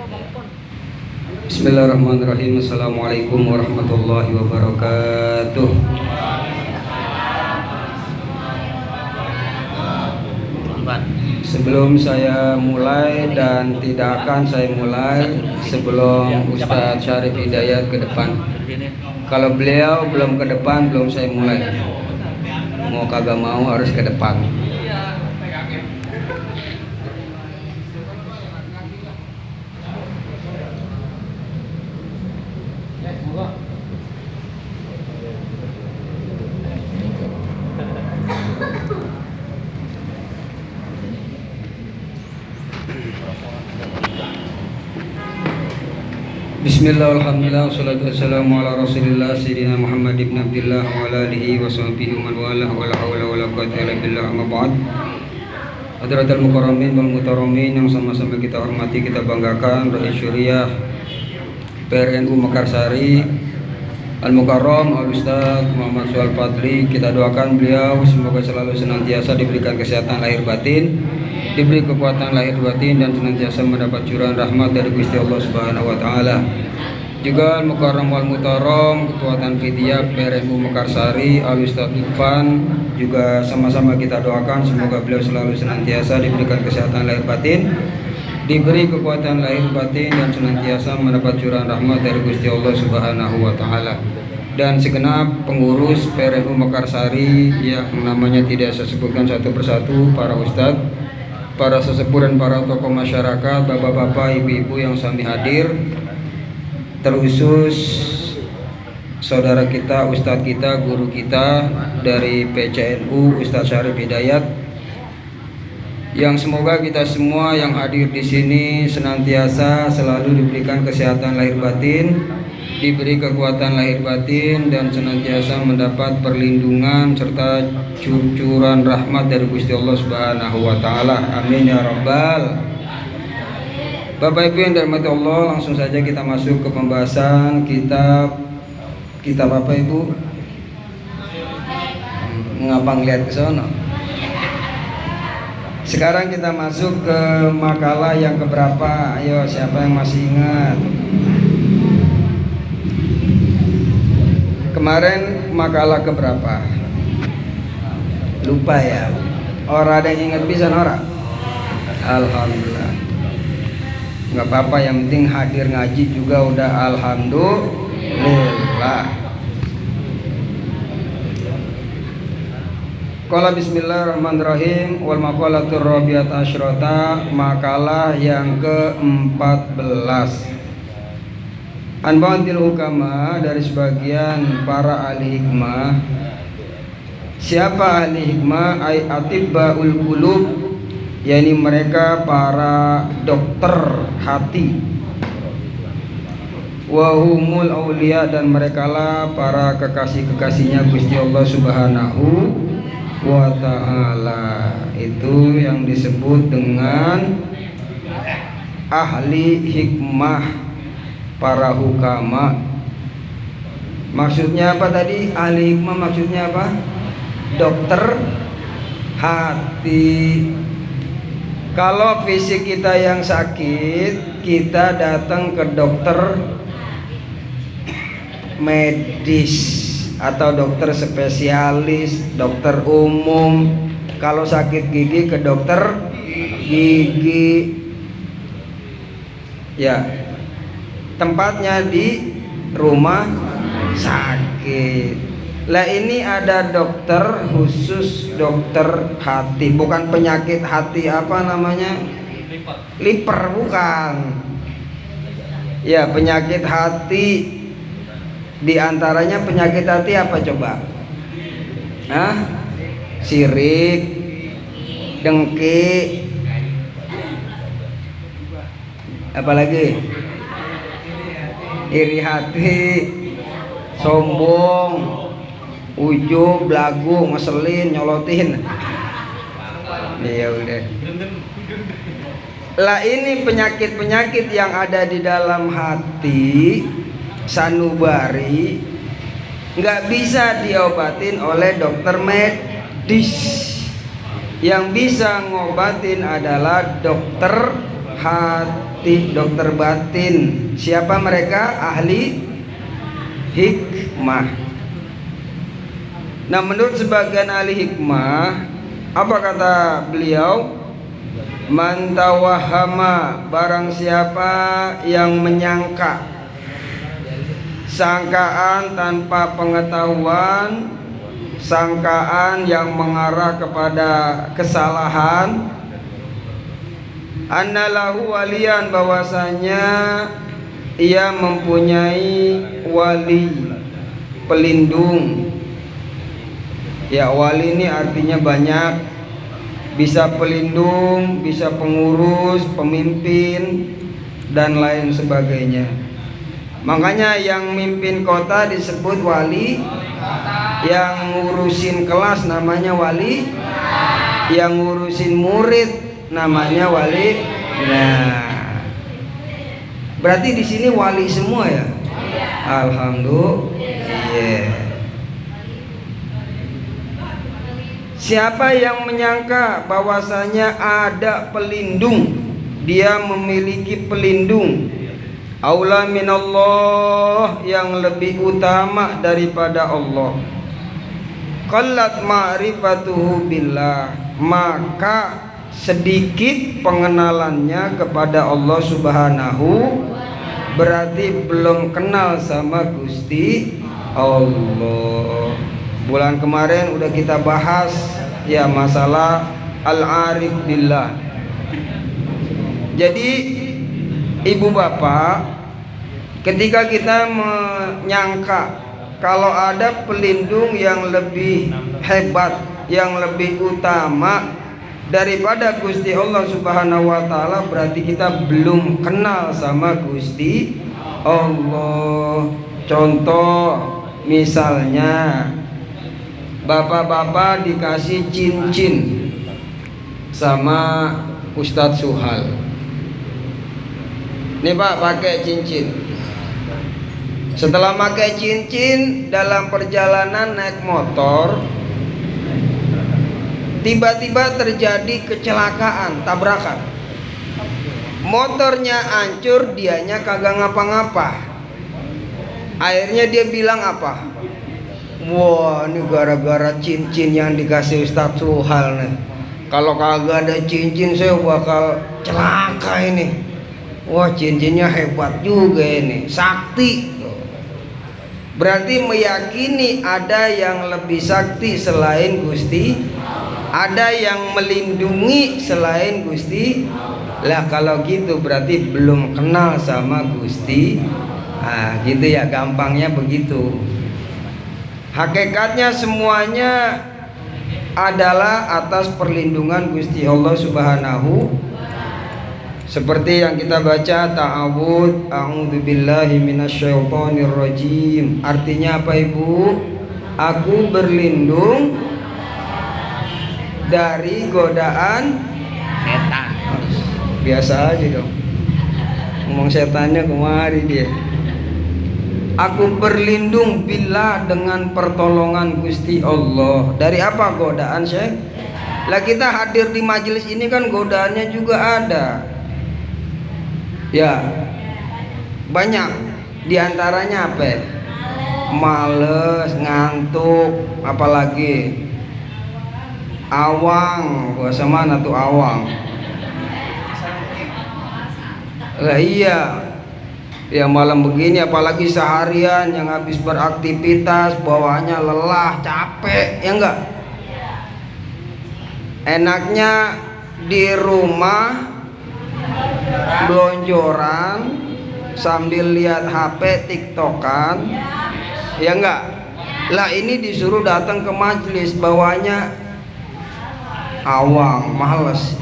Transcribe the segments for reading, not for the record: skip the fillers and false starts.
Bismillahirrahmanirrahim. Assalamualaikum warahmatullahi wabarakatuh. Sebelum saya mulai dan tidak akan saya mulai sebelum Ustadz Syarif Hidayat ke depan. Kalau beliau belum ke depan, belum saya mulai. Mau kagak mau harus ke depan. Bismillah, alhamdulillah, wassalatu wassalamu ala rasulillah Sayyidina Muhammad ibn Abdillah wa ala alihi wa sahbihi wa man walah wa la hawla wa la quwwata illa billah, amma ba'd. Hadratul mukarramin wal mutaramin yang sama-sama kita hormati, kita banggakan, Rais Syuriah PRNU Mekarsari Al-Mukarram Al-Ustaz Muhammad Suhal Fadli, kita doakan beliau semoga selalu senantiasa diberikan kesehatan lahir batin, diberi kekuatan lahir batin, dan senantiasa mendapat curahan rahmat dari Gusti Allah Subhanahu wa taala. Juga Al-Mukarram wal Mutaram Ketua Tanfidiyah PRNU Mekarsari Al-Ustaz Irfan, juga sama-sama kita doakan semoga beliau selalu senantiasa diberikan kesehatan lahir batin, diberi kekuatan lahir batin, dan senantiasa mendapat curahan rahmat dari Gusti Allah Subhanahu wa taala. Dan segenap pengurus PRNU Mekarsari yang namanya tidak saya sebutkan satu persatu, para ustadz, para sesepuh dan para tokoh masyarakat, bapak-bapak, ibu-ibu yang sami hadir, terkhusus saudara kita, ustadz kita, guru kita dari PCNU, Ustadz Syarif Hidayat, yang semoga kita semua yang hadir di sini senantiasa selalu diberikan kesehatan lahir batin, diberi kekuatan lahir batin, dan senantiasa mendapat perlindungan serta cucuran rahmat dari Gusti Allah Subhanahu wa taala. Amin ya rabbal. Bapak Ibu yang dirahmati Allah, langsung saja kita masuk ke pembahasan kitab apa Ibu? Ngapa ngeliat ke sana? Sekarang kita masuk ke makalah yang keberapa? Ayo, siapa yang masih ingat? Kemarin makalah keberapa? Lupa ya? Orang ada yang ingat bisa ora? Alhamdulillah. Nggak apa-apa, yang penting hadir ngaji juga udah alhamdulillah. Qala bismillahirrahmanirrahim. Wal maqalatur rabi'at asyrata, makalah yang ke-14. An ba'dil hukama, dari sebagian para ahli hikmah. Siapa ahli hikmah? Ay atibbaul qulub, yakni mereka para dokter hati. Wahumul aulia, dan merekalah para kekasih-kekasihnya Gusti Allah Subhanahu wa ta'ala. Itu yang disebut dengan ahli hikmah, para hukama. Maksudnya apa tadi? Ahli hikmah maksudnya apa? Dokter hati. Kalau fisik kita yang sakit, kita datang ke dokter medis atau dokter spesialis, dokter umum. Kalau sakit gigi ke dokter gigi. Ya, tempatnya di rumah sakit. Lah ini ada dokter khusus dokter hati, bukan penyakit hati apa namanya? Liver, bukan. Ya, penyakit hati. Di antaranya penyakit hati apa coba? Hah? Sirik, dengki, apalagi? Iri hati, sombong, ujub, belagu, ngeselin, nyolotin. Ya udah. Lah ini penyakit-penyakit yang ada di dalam hati sanubari nggak bisa diobatin oleh dokter medis. Yang bisa ngobatin adalah dokter hati, dokter batin. Siapa mereka? Ahli hikmah. Nah, menurut sebagian ahli hikmah, apa kata beliau? Man tawahhama, barang siapa yang menyangka, sangkaan tanpa pengetahuan, sangkaan yang mengarah kepada kesalahan, annalahu waliyan, bahwasanya ia mempunyai wali, pelindung. Ya, wali ini artinya banyak, bisa pelindung, bisa pengurus, pemimpin, dan lain sebagainya. Makanya yang mimpin kota disebut wali, yang ngurusin kelas namanya wali, yang ngurusin murid namanya wali. Nah, berarti di sini wali semua ya. Alhamdulillah. Siapa yang menyangka bahwasanya ada pelindung, dia memiliki pelindung, aula minallah, yang lebih utama daripada Allah, qallat ma'rifatuhu billah, maka sedikit pengenalannya kepada Allah Subhanahu, berarti belum kenal sama Gusti Allah. Bulan kemarin udah kita bahas ya masalah al-arif billah. Jadi ibu bapak, ketika kita menyangka kalau ada pelindung yang lebih hebat, yang lebih utama daripada Gusti Allah Subhanahu wa taala, berarti kita belum kenal sama Gusti Allah. Contoh misalnya, bapak-bapak dikasih cincin sama Ustadz Suhal. Nih Pak, pakai cincin. Setelah pakai cincin, dalam perjalanan naik motor, tiba-tiba terjadi kecelakaan, tabrakan. Motornya hancur, dianya kagak ngapa-ngapa. Akhirnya dia bilang apa? Wah, ini gara-gara cincin yang dikasih Ustadz Suhal nih. Kalau kagak ada cincin saya bakal celaka ini. Wah, cincinnya hebat juga ini, sakti. Berarti meyakini ada yang lebih sakti selain Gusti, ada yang melindungi selain Gusti. Lah kalau gitu berarti belum kenal sama Gusti. Nah, gitu ya, gampangnya begitu. Hakikatnya semuanya adalah atas perlindungan Gusti Allah Subhanahu. Seperti yang kita baca ta'awud, a'udzubillahi minasyaitonirrajim. Artinya apa Ibu? Aku berlindung dari godaan setan. Biasa aja dong, ngomong setannya kemari dia. Aku berlindung billah, dengan pertolongan Gusti Allah. Dari apa godaan, Syekh? Lah kita hadir di majelis ini kan godaannya juga ada. Ya, banyak. Di antaranya apa? Males, ngantuk, apalagi awang. Bahasa mana tuh awang? Lah iya. Ya malam begini, apalagi seharian yang habis beraktivitas, bawaannya lelah, capek, ya enggak? Enaknya di rumah blonjoran sambil lihat HP, tiktokan, ya enggak? Lah ini disuruh datang ke majelis, bawaannya awang, males.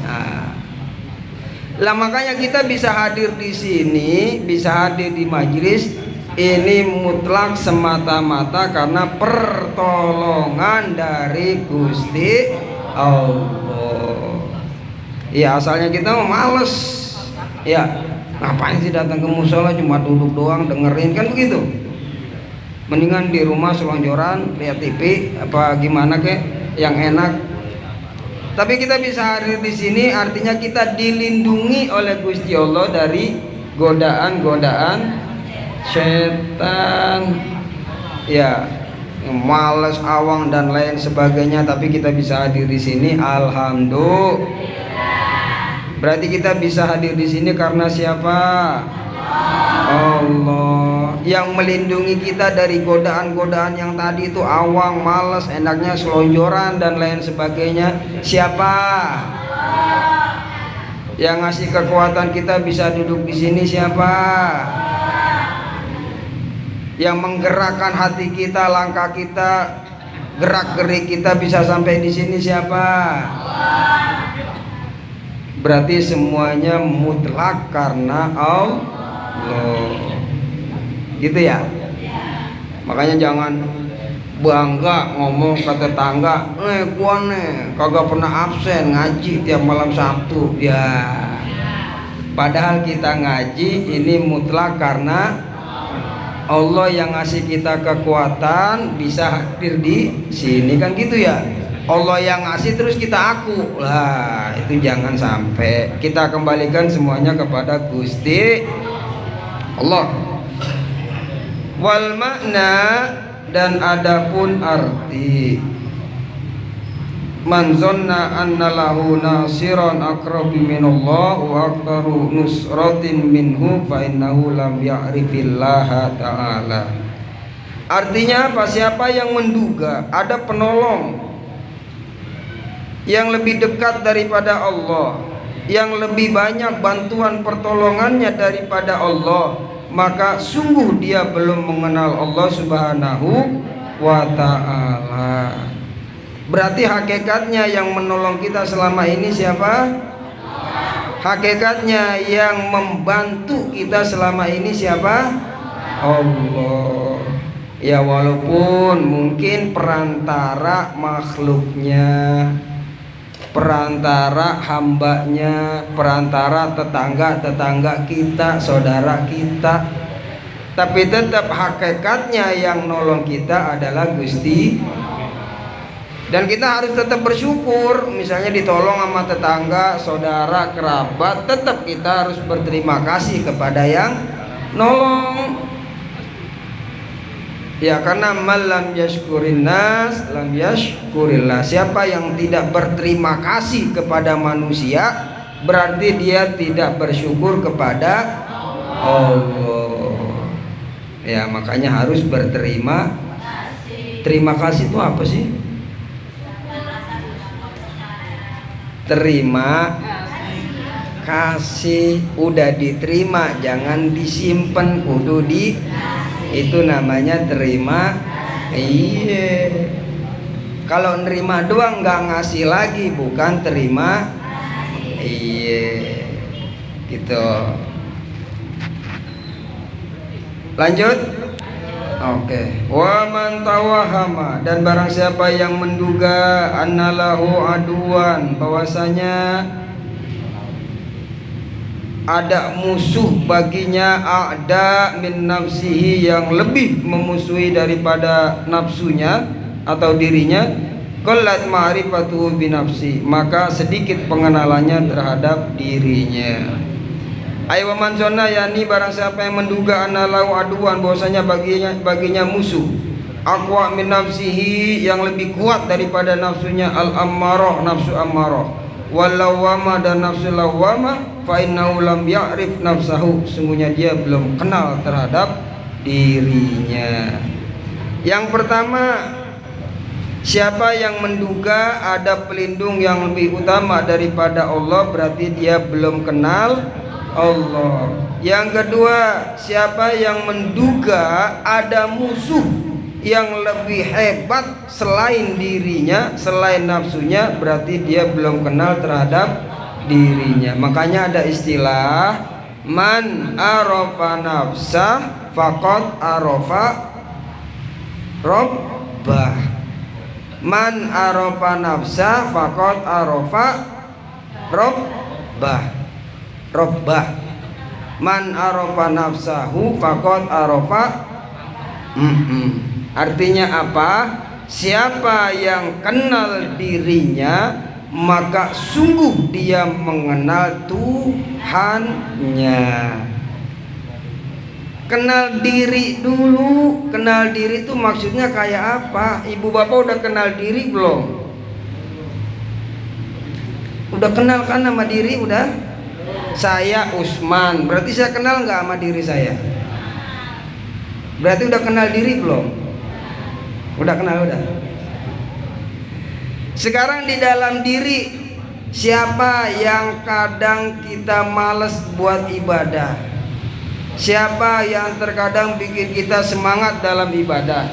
Lah makanya kita bisa hadir di sini, bisa hadir di majelis ini mutlak semata-mata karena pertolongan dari Gusti Allah. Ya asalnya kita males. Ya, ngapain sih datang ke musola cuma duduk doang dengerin, kan begitu. Mendingan di rumah selonjoran, lihat TV apa gimana kek yang enak. Tapi kita bisa hadir di sini artinya kita dilindungi oleh Gusti Allah dari godaan-godaan setan, ya, malas, awang dan lain sebagainya. Tapi kita bisa hadir di sini, alhamdulillah. Berarti kita bisa hadir di sini karena siapa? Allah yang melindungi kita dari godaan-godaan yang tadi itu awang, malas, enaknya selonjoran dan lain sebagainya. Siapa? Yang ngasih kekuatan kita bisa duduk di sini siapa? Yang menggerakkan hati kita, langkah kita, gerak-gerik kita bisa sampai di sini siapa? Berarti semuanya mutlak karena Allah. Gitu ya. Makanya jangan bangga ngomong ke tetangga, gua nih kagak pernah absen ngaji tiap malam Sabtu. Ya, padahal kita ngaji ini mutlak karena Allah yang ngasih kita kekuatan bisa hadir di sini, kan gitu ya. Allah yang ngasih terus kita aku lah, itu jangan sampai. Kita kembalikan semuanya kepada Gusti Allah. Wal makna, dan adapun arti, man zonna anna lahu nasiran aqrabu minallah wa aktaru nusratin minhu fa innahu lam ya'rifillaha ta'ala. Artinya apa? Siapa yang menduga ada penolong yang lebih dekat daripada Allah, yang lebih banyak bantuan pertolongannya daripada Allah, maka sungguh dia belum mengenal Allah Subhanahu wa ta'ala. Berarti hakikatnya yang menolong kita selama ini siapa? Hakikatnya yang membantu kita selama ini siapa? Allah. Ya, walaupun mungkin perantara makhluknya, perantara hambanya, perantara tetangga-tetangga kita, saudara kita, tapi tetap hakikatnya yang nolong kita adalah Gusti. Dan kita harus tetap bersyukur. Misalnya ditolong sama tetangga, saudara, kerabat, tetap kita harus berterima kasih kepada yang nolong. Ya, karena malam yashkurin nas lam yashkurillah. Siapa yang tidak berterima kasih kepada manusia, berarti dia tidak bersyukur kepada Allah. Ya, makanya harus berterima. Terima kasih itu apa sih? Terima kasih, udah diterima, jangan disimpan, kudu di, itu namanya terima. Iya, kalau nerima doang nggak ngasih lagi bukan terima. Iya, gitu. Lanjut. Oke. Wa man tawahama, dan barang siapa yang menduga annalahu aduan, bahwasanya ada musuh baginya, ada min nafsihi, yang lebih memusuhi daripada nafsunya atau dirinya, qallat ma'rifatuhu binafsi, maka sedikit pengenalannya terhadap dirinya. Aywa man zonna, yakni barang siapa yang menduga analau aduan, bahwasanya baginya musuh, aqwa min nafsihi, yang lebih kuat daripada nafsunya, al ammarah, nafsu ammarah, wal lawwama, dan nafsu lawwama, fa innahu lam ya'rif nafsahu, sungguhnya dia belum kenal terhadap dirinya. Yang pertama, siapa yang menduga ada pelindung yang lebih utama daripada Allah, berarti dia belum kenal Allah. Yang kedua, siapa yang menduga ada musuh yang lebih hebat selain dirinya, selain nafsunya, berarti dia belum kenal terhadap dirinya. Makanya ada istilah man arafa nafsah faqad arafa rabbah. Man arafa nafsah faqad arafa rabbah. Rabbah. Man arafa nafsahu faqad arafa. Artinya apa? Siapa yang kenal dirinya, maka sungguh dia mengenal Tuhannya. Kenal diri dulu. Kenal diri itu maksudnya kayak apa? Ibu bapak udah kenal diri belum? Udah kenal kan sama diri? Udah? Saya Usman, berarti saya kenal nggak sama diri saya? Berarti udah kenal diri belum? Udah kenal, udah. Sekarang di dalam diri, siapa yang kadang kita malas buat ibadah? Siapa yang terkadang bikin kita semangat dalam ibadah?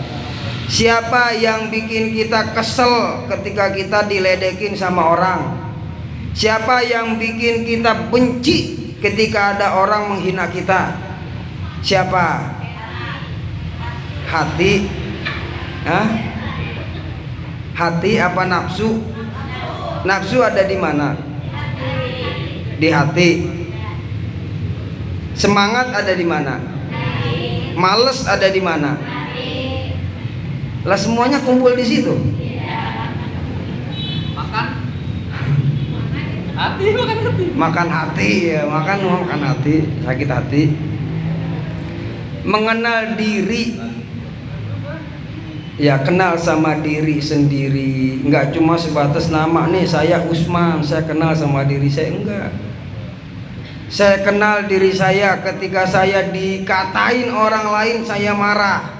Siapa yang bikin kita kesel ketika kita diledekin sama orang? Siapa yang bikin kita benci ketika ada orang menghina kita? Siapa? Hati? Hah? Hati apa nafsu? Nafsu ada di mana? Di hati. Semangat ada di mana? Males ada di mana? Lah semuanya kumpul di situ. Makan hati ya, makan hati, sakit hati. Mengenal diri, ya kenal sama diri sendiri. Enggak cuma sebatas nama nih, saya Usman, saya kenal sama diri saya. Enggak. Saya kenal diri saya ketika saya dikatain orang lain saya marah.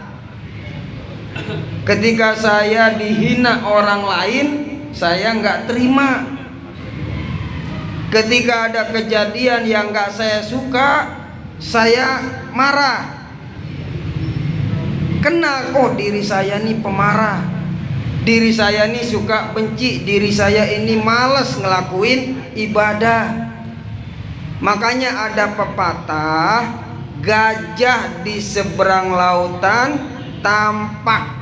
Ketika saya dihina orang lain saya enggak terima. Ketika ada kejadian yang gak saya suka, saya marah. Kenal, oh diri saya nih pemarah, diri saya nih suka benci, diri saya ini malas ngelakuin ibadah. Makanya ada pepatah, gajah di seberang lautan tampak,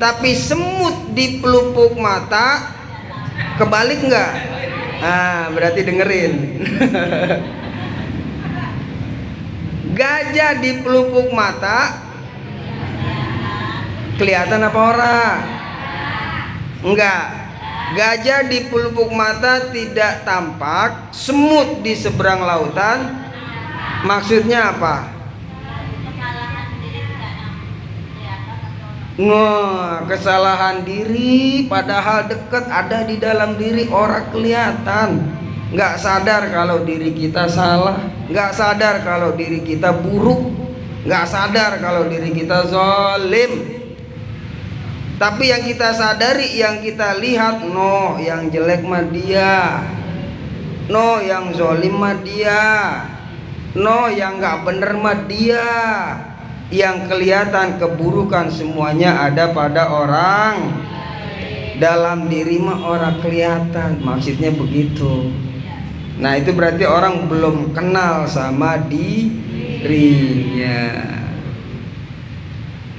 tapi semut di pelupuk mata kebalik enggak? Berarti dengerin. Gajah di pelupuk mata kelihatan apa ora? Enggak. Gajah di pelupuk mata tidak tampak, semut di seberang lautan. Maksudnya apa? Nah, kesalahan diri padahal dekat ada di dalam diri, orang kelihatan. Nggak sadar kalau diri kita salah, nggak sadar kalau diri kita buruk, nggak sadar kalau diri kita zalim. Tapi yang kita sadari, yang kita lihat, no yang jelek mah dia, no yang zalim mah dia, no yang nggak bener mah dia. Yang kelihatan keburukan semuanya ada pada orang. Dalam diri mah orang kelihatan. Maksudnya begitu. Nah itu berarti orang belum kenal sama dirinya.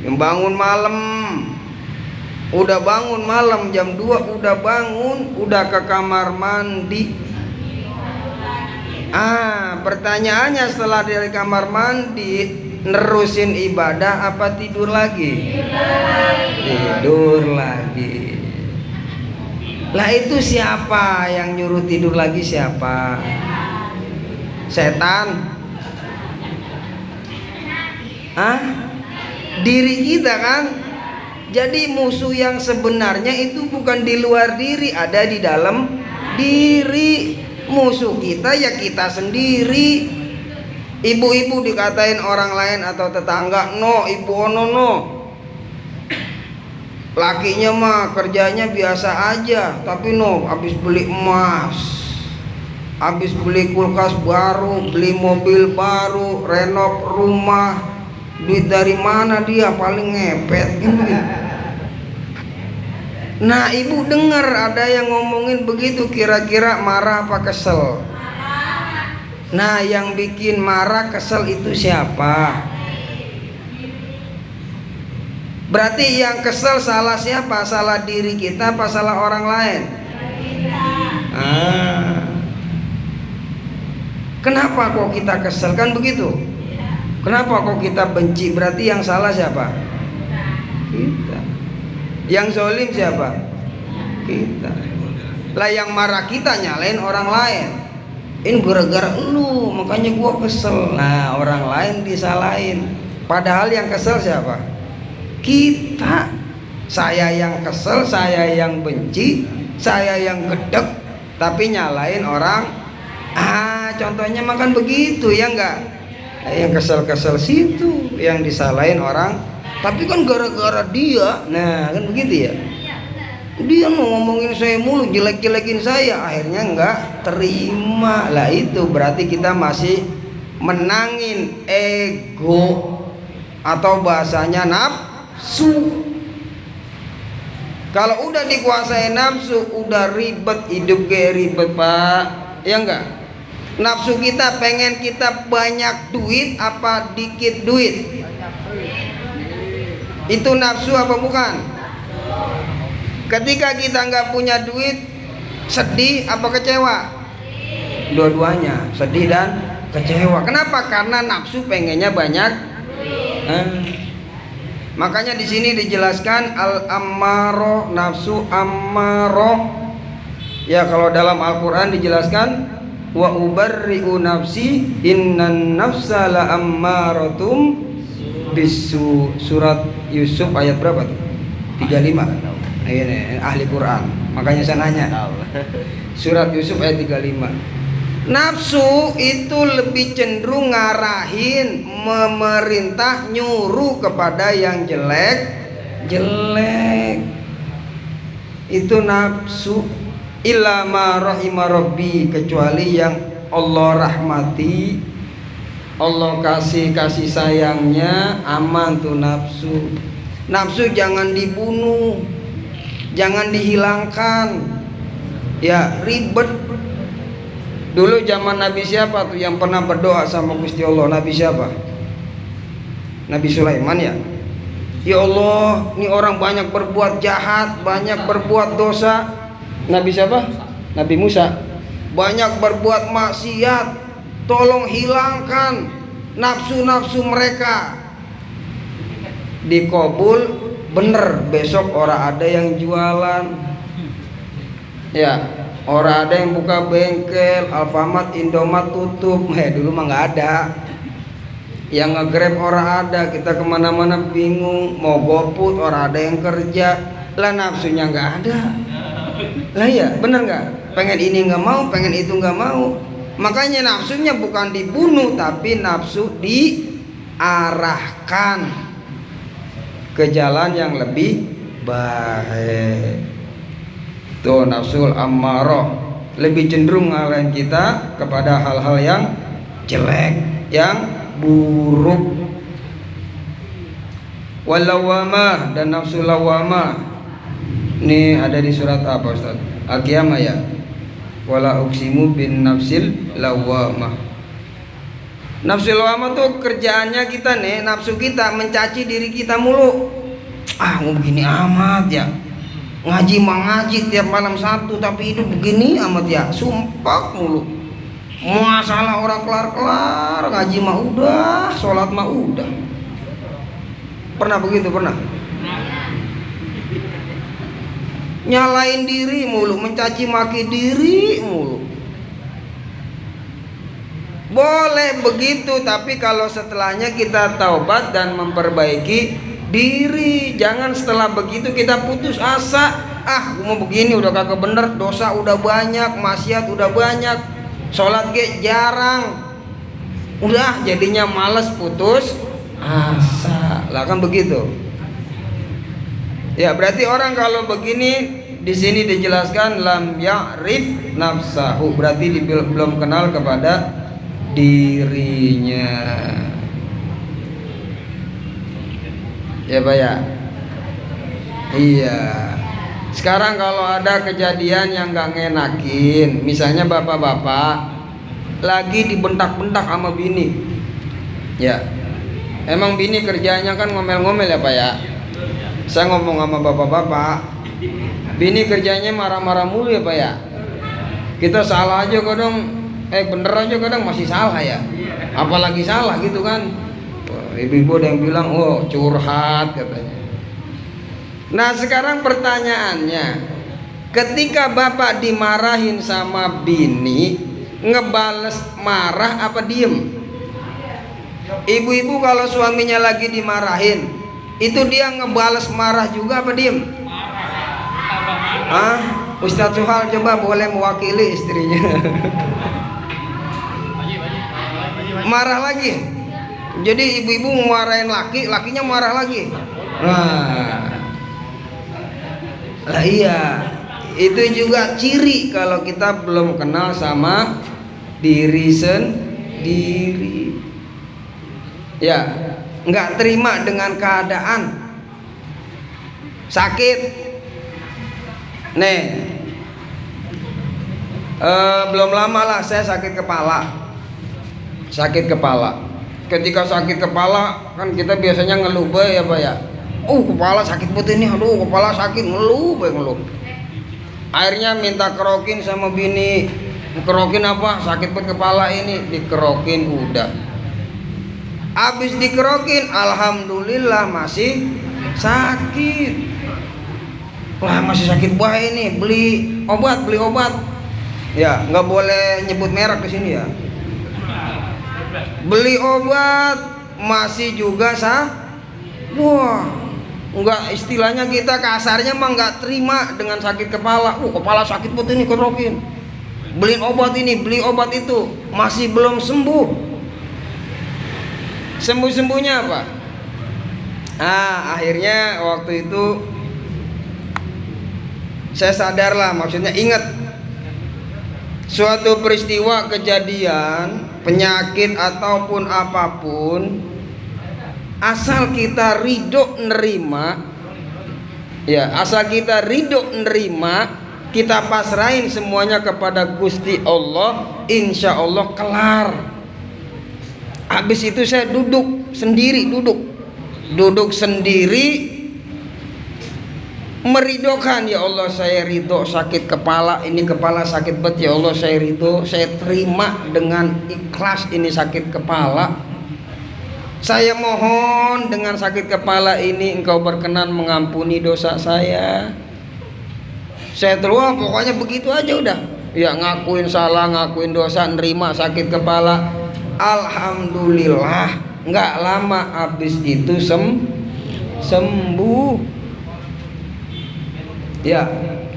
Yang bangun malam, udah bangun malam jam 2 udah bangun, udah ke kamar mandi. Pertanyaannya setelah dari kamar mandi, nerusin ibadah apa tidur lagi? Tidur lagi. Lah itu siapa yang nyuruh tidur lagi? Siapa? Setan? Diri kita kan? Jadi musuh yang sebenarnya itu bukan di luar diri, ada di dalam diri. Musuh kita ya kita sendiri. Ibu-ibu dikatain orang lain atau tetangga, no ibu ono no. Lakinya mah kerjanya biasa aja, tapi no habis beli emas, habis beli kulkas baru, beli mobil baru, renov rumah. Duit dari mana dia paling ngepet gitu. Nah ibu dengar ada yang ngomongin begitu, kira-kira marah apa kesel? Nah yang bikin marah kesel itu siapa? Berarti yang kesel salah siapa? Salah diri kita apa salah orang lain? Kenapa kok kita kesel? Kan begitu. Kenapa kok kita benci? Berarti yang salah siapa? Kita. Yang zalim siapa? kita. Lah yang marah kita nyalain orang lain. Ini gara-gara lu, makanya gua kesel. Nah, orang lain disalahin. Padahal yang kesel siapa? Kita. Saya yang kesel, saya yang benci, saya yang gedek, tapi nyalain orang. Contohnya makan begitu ya enggak? Yang kesel-kesel situ, yang disalahin orang. Tapi kan gara-gara dia. Nah, kan begitu ya. Dia mau ngomongin saya mulu, jelek-jelekin saya, akhirnya enggak terima. Lah itu berarti kita masih menangin ego, atau bahasanya nafsu. Kalau udah dikuasai nafsu, udah ribet hidup, kayak ribet Pak, ya enggak? Nafsu kita pengen kita banyak duit apa dikit duit? Itu nafsu apa bukan? Ketika kita nggak punya duit, sedih apa kecewa? Dua-duanya, sedih dan kecewa. Kenapa? Karena nafsu pengennya banyak. Makanya di sini dijelaskan al-ammaroh, nafsu ammaroh. Ya, kalau dalam Al-Qur'an dijelaskan wa ubarri'u nafsi innan nafsa la ammaratum bisu. Surat Yusuf ayat berapa tuh? 35. Ini ahli Quran, makanya saya nanya. Surat Yusuf ayat 35. Nafsu itu lebih cenderung ngarahin, memerintah, nyuruh kepada yang jelek. Itu nafsu. Illa ma rahima rabbi, kecuali yang Allah rahmati, Allah kasih sayangnya, aman tuh nafsu. Nafsu jangan dibunuh, jangan dihilangkan. Ya, ribet. Dulu zaman Nabi siapa tuh yang pernah berdoa sama Gusti Allah? Nabi siapa? Nabi Sulaiman ya. Ya Allah, ini orang banyak berbuat jahat, banyak berbuat dosa. Nabi siapa? Nabi Musa. Banyak berbuat maksiat, tolong hilangkan nafsu-nafsu mereka. Dikabul, bener. Besok orang ada yang jualan, ya, orang ada yang buka bengkel, Alfamart, Indomaret tutup. Dulu mah nggak ada. Yang nge-grab orang ada, kita kemana-mana bingung, mau GoFood orang ada yang kerja. Lah nafsunya nggak ada. Lah ya, bener nggak? Pengen ini nggak mau, pengen itu nggak mau. Makanya nafsunya bukan dibunuh, tapi nafsu diarahkan ke jalan yang lebih baik. Tuh nafsul ammarah lebih cenderung ngalahin kita kepada hal-hal yang jelek, yang buruk. Walawamah dan nafsul lawamah. Ini ada di surat apa Ustaz? Al-Qiyamah ya. Wala uksimu bin nafsil lawamah. Nafsul lawamah tuh kerjaannya kita nih, nafsu kita mencaci diri kita mulu. Mau begini amat ya. Ngaji tiap malam satu, tapi hidup begini amat ya. Sumpah mulu. Masalah orang kelar-kelar, ngaji mah udah, sholat mah udah. Pernah begitu? Pernah? Nyalain diri mulu, mencaci maki diri mulu. Boleh begitu, tapi kalau setelahnya kita taubat dan memperbaiki diri. Jangan setelah begitu kita putus asa. Gue mau begini udah kagak bener, dosa udah banyak, maksiat udah banyak, sholat jarang. Udah jadinya males, putus asa. Lah kan begitu. Ya, berarti orang kalau begini di sini dijelaskan lam ya'rif nafsahu, berarti belum kenal kepada dirinya. Ya Pak ya. Iya. Sekarang kalau ada kejadian yang gak ngenakin, misalnya bapak-bapak lagi dibentak-bentak sama bini. Ya. Emang bini kerjanya kan ngomel-ngomel ya Pak ya. Saya ngomong sama bapak-bapak, bini kerjanya marah-marah mulu ya Pak ya. Kita salah aja kadang, bener aja kadang masih salah ya. Apalagi salah gitu kan. Ibu-ibu ada yang bilang, curhat katanya. Nah sekarang pertanyaannya, Ketika bapak dimarahin sama bini, ngebales marah apa diem? Ibu-ibu kalau suaminya lagi dimarahin, itu dia ngebales marah juga apa diem? Ah, Ustadz Suhal coba boleh mewakili istrinya. Marah lagi. Jadi ibu-ibu memarahin laki, lakinya marah lagi. Lah iya. Itu juga ciri kalau kita belum kenal sama diri sendiri. Ya, nggak terima dengan keadaan sakit. Nih, belum lama lah saya sakit kepala. Ketika sakit kepala kan kita biasanya ngeluh ya Pak ya. Kepala sakit banget ini, kepala sakit, ngeluh. Akhirnya minta kerokin sama bini. Dikerokin apa? Sakit banget kepala ini. Dikerokin udah. Habis dikerokin, alhamdulillah masih sakit. Wah masih sakit banget ini. Beli obat. Ya nggak boleh nyebut merek di sini ya. Beli obat masih juga wah. Enggak, istilahnya kita kasarnya mah nggak terima dengan sakit kepala. Kepala sakit banget ini, kerokin. Beli obat ini, beli obat itu, masih belum sembuh. Sembuh-sembuhnya apa? Akhirnya waktu itu saya sadar lah, maksudnya ingat suatu peristiwa kejadian penyakit ataupun apapun, asal kita ridho nerima, ya asal kita ridho nerima, kita pasrahin semuanya kepada Gusti Allah, insya Allah kelar. Habis itu saya duduk sendiri, meridokan, ya Allah saya ridho sakit kepala, ini kepala sakit banget, ya Allah saya ridho, saya terima dengan ikhlas ini sakit kepala. Saya mohon dengan sakit kepala ini Engkau berkenan mengampuni dosa saya. Saya terus pokoknya begitu aja udah. Ya ngakuin salah, ngakuin dosa, nerima sakit kepala. Alhamdulillah, nggak lama habis itu sembuh. Ya,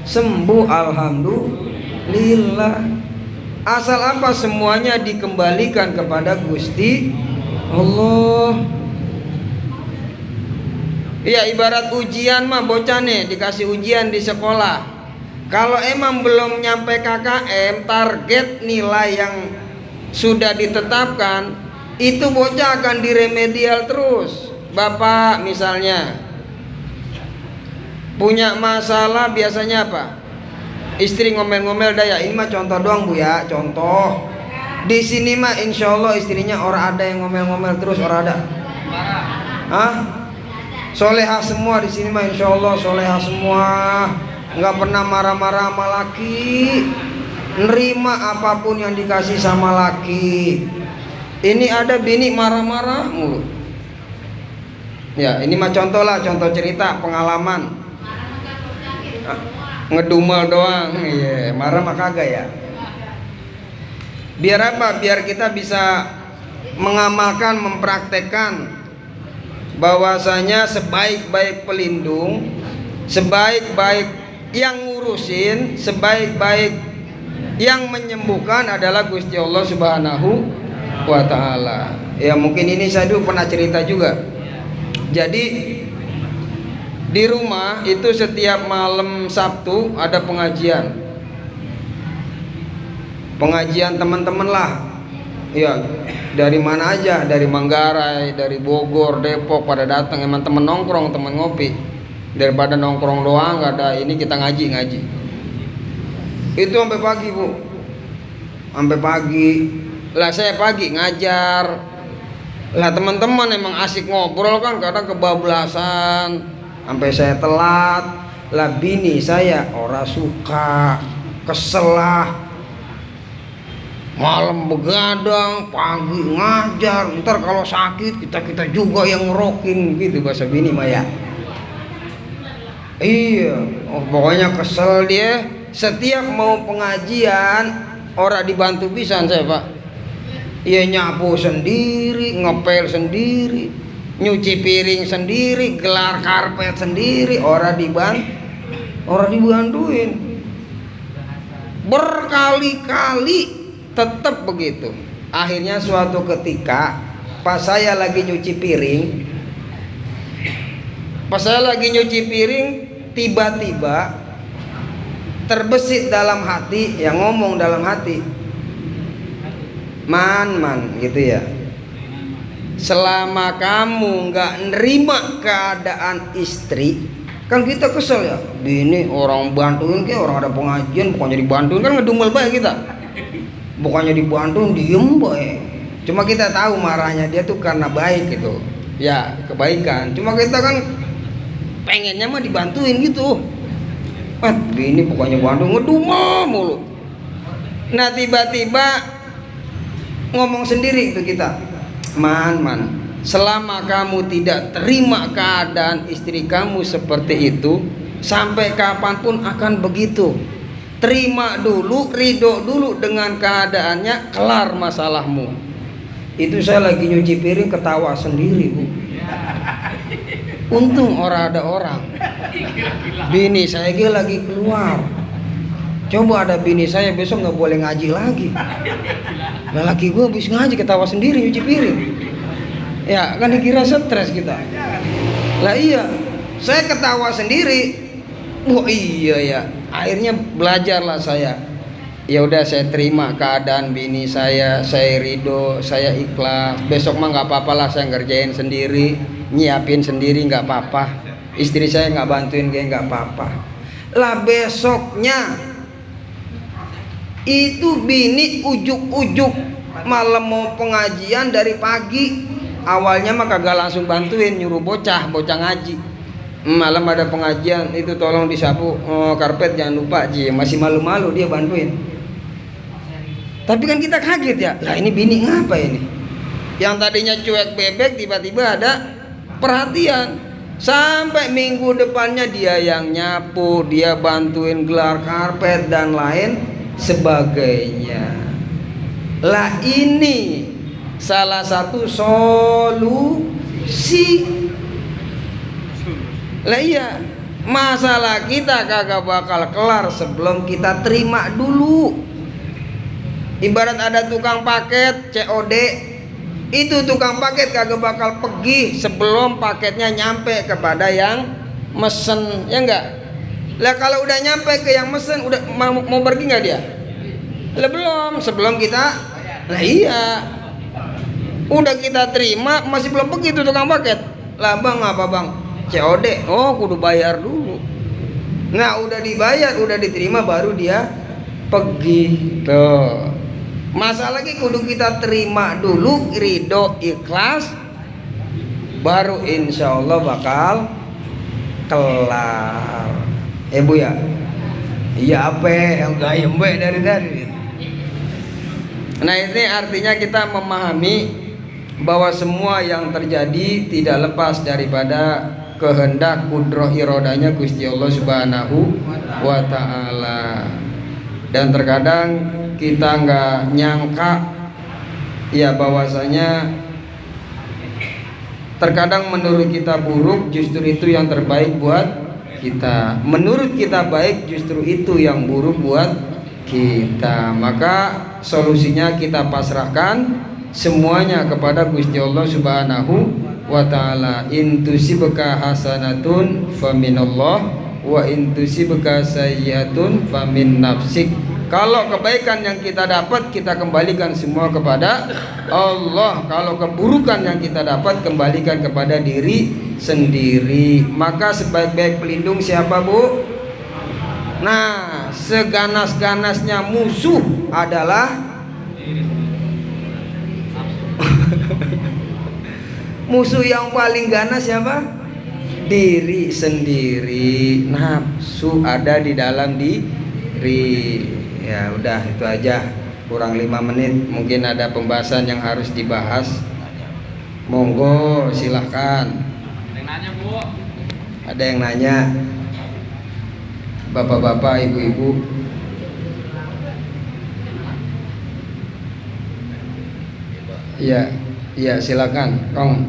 sembuh alhamdulillah. Asal apa? Semuanya dikembalikan kepada Gusti Allah. Iya, ibarat ujian mah bocah nih dikasih ujian di sekolah. Kalau emang belum nyampe KKM, target nilai yang sudah ditetapkan, itu bocah akan diremedial terus. Bapak misalnya punya masalah, biasanya apa? Istri ngomel-ngomel, dah ya ini mah contoh doang Bu ya, contoh. Di sini mah insya Allah istrinya orang ada yang ngomel-ngomel terus, orang ada. Solehah semua di sini mah insya Allah solehah semua, nggak pernah marah-marah sama laki, nerima apapun yang dikasih sama laki. Ini ada bini marah-marah mulu. Ya ini mah contoh lah, contoh cerita pengalaman. Ngedumel doang, iya marah mah kagak ya. Biar apa? Biar kita bisa mengamalkan, mempraktekkan bahwasanya sebaik-baik pelindung, sebaik-baik yang ngurusin, sebaik-baik yang menyembuhkan adalah Gusti Allah Subhanahu wa Ta'ala. Ya mungkin ini saya dulu pernah cerita juga. Jadi di rumah itu setiap malam Sabtu ada pengajian teman-teman lah, ya dari mana aja, dari Manggarai, dari Bogor, Depok pada datang. Emang temen nongkrong, temen ngopi, daripada nongkrong doang nggak ada ini, kita ngaji itu sampai pagi Bu, sampai pagi lah. Saya pagi ngajar lah, teman-teman emang asik ngobrol kan, kadang kebablasan sampai saya telat lah. Bini saya ora suka, kesel lah. Malam begadang, pagi ngajar, ntar kalau sakit kita juga yang ngerokin gitu, bahasa bini mah ya. Iya, pokoknya kesel dia. Setiap mau pengajian orang dibantu pisan saya Pak. Iya, nyapu sendiri, ngepel sendiri, nyuci piring sendiri, gelar karpet sendiri, orang dibantuin berkali-kali, tetap begitu. Akhirnya suatu ketika pas saya lagi nyuci piring, tiba-tiba terbesit dalam hati, yang ngomong dalam hati, man gitu ya, selama kamu nggak nerima keadaan istri, kan kita kesel ya, bini orang bantuin kayak orang ada pengajian, bukannya dibantuin, kan ngedumel baik kita, bukannya dibantuin diem baik. Cuma kita tahu marahnya dia tuh karena baik gitu ya, kebaikan. Cuma kita kan pengennya mah dibantuin gitu. Bini bukannya bantu, ngedumel mulu. Nah tiba-tiba ngomong sendiri itu kita, man, selama kamu tidak terima keadaan istri kamu seperti itu, sampai kapanpun akan begitu. Terima dulu, ridho dulu dengan keadaannya, kelar masalahmu. Itu saya lagi nyuci piring ketawa sendiri Bu. Untung ada orang. Bini saya lagi keluar. Coba ada bini saya besok nggak boleh ngaji lagi. Laki gue habis ngaji ketawa sendiri nyuci piring. Ya kan dikira stres kita. Lah iya, saya ketawa sendiri. Wah iya ya. Akhirnya belajarlah saya. Ya udah, saya terima keadaan bini saya ridho, saya ikhlas. Besok mah nggak apa-apa lah, saya ngerjain sendiri, nyiapin sendiri, nggak apa-apa. Istri saya nggak bantuin kayak nggak apa-apa. Lah besoknya itu bini ujuk-ujuk malam mau pengajian dari pagi. Awalnya mah kagak langsung bantuin, nyuruh bocah ngaji. Malam ada pengajian, itu tolong disapu karpet jangan lupa Ji. Masih malu-malu dia bantuin. Tapi kan kita kaget ya, lah ini bini ngapa ini? Yang tadinya cuek bebek tiba-tiba ada perhatian. Sampai minggu depannya dia yang nyapu, dia bantuin gelar karpet dan lain sebagainya. Lah ini salah satu solusi. Lah iya, masalah kita kagak bakal kelar sebelum kita terima dulu. Ibarat ada tukang paket COD, itu tukang paket kagak bakal pergi sebelum paketnya nyampe kepada yang mesen, ya enggak? Lah kalau udah nyampe ke yang mesen, udah mau pergi nggak dia? Lah belum, sebelum kita. Lah iya, udah kita terima masih belum pergi tuh tukang paket. Lah bang, apa bang? COD. Oh kudu bayar dulu. Nah udah dibayar, udah diterima, baru dia pergi tuh. Masalah lagi kudu kita terima dulu, ridho, ikhlas, baru insya Allah bakal kelar. Bu ya, iya apa yang gayem dari tadi. Nah ini artinya kita memahami bahwa semua yang terjadi tidak lepas daripada kehendak kudroh irodanya Gusti Allah Subhanahu wa Ta'ala. Dan terkadang kita nggak nyangka ya bahwasanya terkadang menurut kita buruk, justru itu yang terbaik buat kita. Menurut kita baik, justru itu yang buruk buat kita. Maka solusinya kita pasrahkan semuanya kepada Gusti Allah Subhanahu wa Ta'ala. In tusibka hasanatun faminallah wa in tusibka sayyi'atun famin nafsik. Kalau kebaikan yang kita dapat, kita kembalikan semua kepada Allah. Kalau keburukan yang kita dapat, kembalikan kepada diri sendiri. Maka sebaik-baik pelindung siapa Bu? Nah, seganas-ganasnya musuh adalah musuh yang paling ganas siapa? Diri sendiri. Nafsu ada di dalam diri. Ya udah itu aja, kurang 5 menit. Mungkin ada pembahasan yang harus dibahas. Monggo silahkan. Ada yang nanya Bu. Ada yang nanya. bapak-bapak, ibu-ibu. Ya, ya silakan, Kong.